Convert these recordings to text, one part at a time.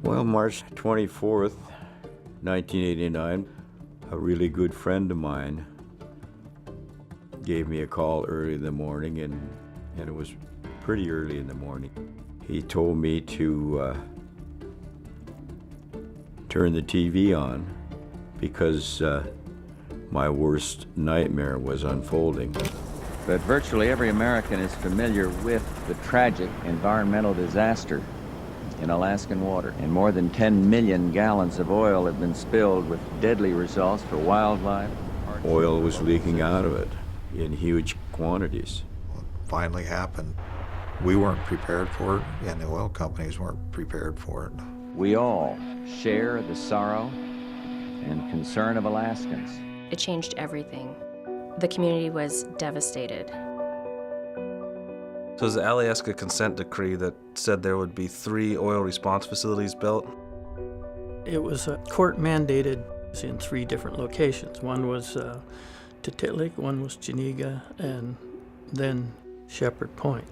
Well, March 24th, 1989, a really good friend of mine gave me a call early in the morning, and it was pretty early in the morning. He told me to turn the TV on because my worst nightmare was unfolding. But virtually every American is familiar with the tragic environmental disaster in Alaskan water. And more than 10 million gallons of oil have been spilled with deadly results for wildlife. Oil was leaking out of it in huge quantities. What finally happened, we weren't prepared for it, and the oil companies weren't prepared for it. We all share the sorrow and concern of Alaskans. It changed everything. The community was devastated. So it was the Alaska consent decree that said there would be 3 oil response facilities built. It was court mandated in 3 different locations. One was Titlik, one was Geneva, and then Shepard Point.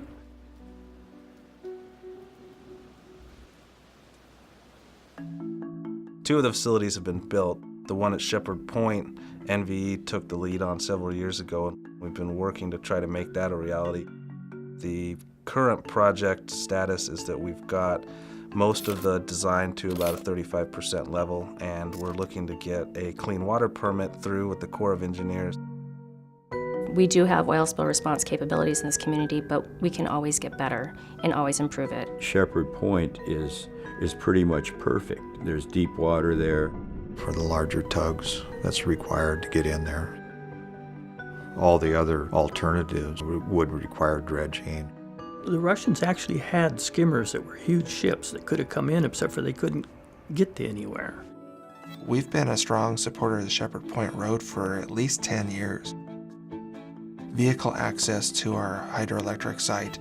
Two of the facilities have been built. The one at Shepard Point, NVE took the lead on several years ago, and we've been working to try to make that a reality. The current project status is that we've got most of the design to about a 35% level, and we're looking to get a clean water permit through with the Corps of Engineers. We do have oil spill response capabilities in this community, but we can always get better and always improve it. Shepard Point is pretty much perfect. There's deep water there. For the larger tugs that's required to get in there. All the other alternatives would require dredging. The Russians actually had skimmers that were huge ships that could have come in, except for they couldn't get to anywhere. We've been a strong supporter of the Shepard Point Road for at least 10 years. Vehicle access to our hydroelectric site,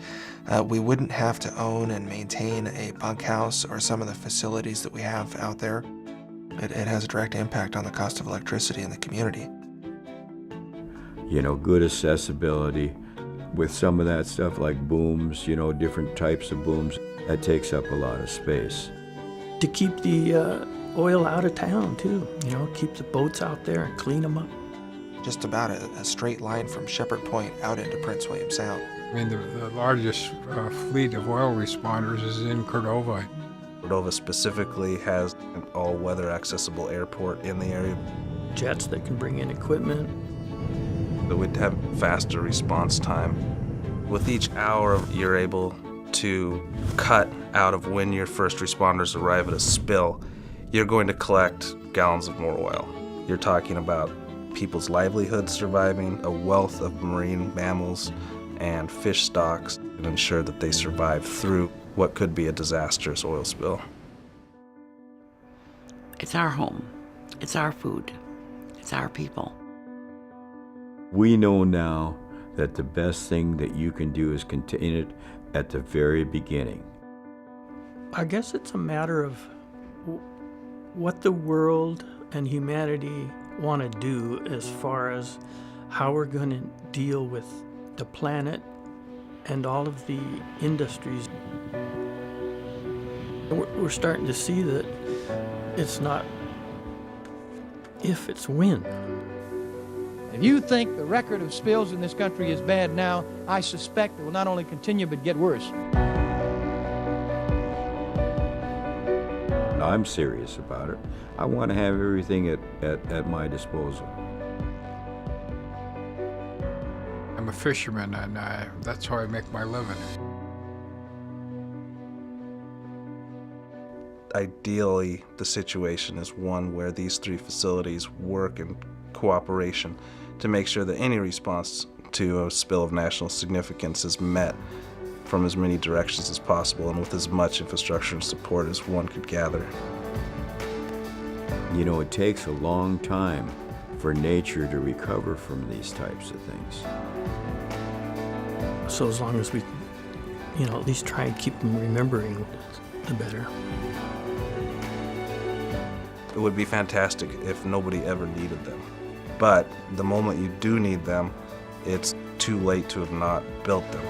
we wouldn't have to own and maintain a bunkhouse or some of the facilities that we have out there. It has a direct impact on the cost of electricity in the community. You know, good accessibility with some of that stuff like booms, you know, different types of booms, that takes up a lot of space. To keep the oil out of town too, you know, keep the boats out there and clean them up. Just about a straight line from Shepard Point out into Prince William Sound. I mean, the largest fleet of oil responders is in Cordova. Cordova specifically has an all-weather accessible airport in the area. Jets that can bring in equipment. So we'd have faster response time. With each hour, you're able to cut out of when your first responders arrive at a spill, you're going to collect gallons of more oil. You're talking about people's livelihoods surviving, a wealth of marine mammals and fish stocks, and ensure that they survive through what could be a disastrous oil spill. It's our home. It's our food. It's our people. We know now that the best thing that you can do is contain it at the very beginning. I guess it's a matter of what the world and humanity want to do as far as how we're going to deal with the planet and all of the industries. We're starting to see that it's not if, it's when. If you think the record of spills in this country is bad now, I suspect it will not only continue but get worse. I'm serious about it. I want to have everything at my disposal. I'm a fisherman, and that's how I make my living. Ideally, the situation is one where these 3 facilities work in cooperation to make sure that any response to a spill of national significance is met from as many directions as possible and with as much infrastructure and support as one could gather. You know, it takes a long time for nature to recover from these types of things. So as long as we, you know, at least try and keep them remembering, the better. It would be fantastic if nobody ever needed them. But the moment you do need them, it's too late to have not built them.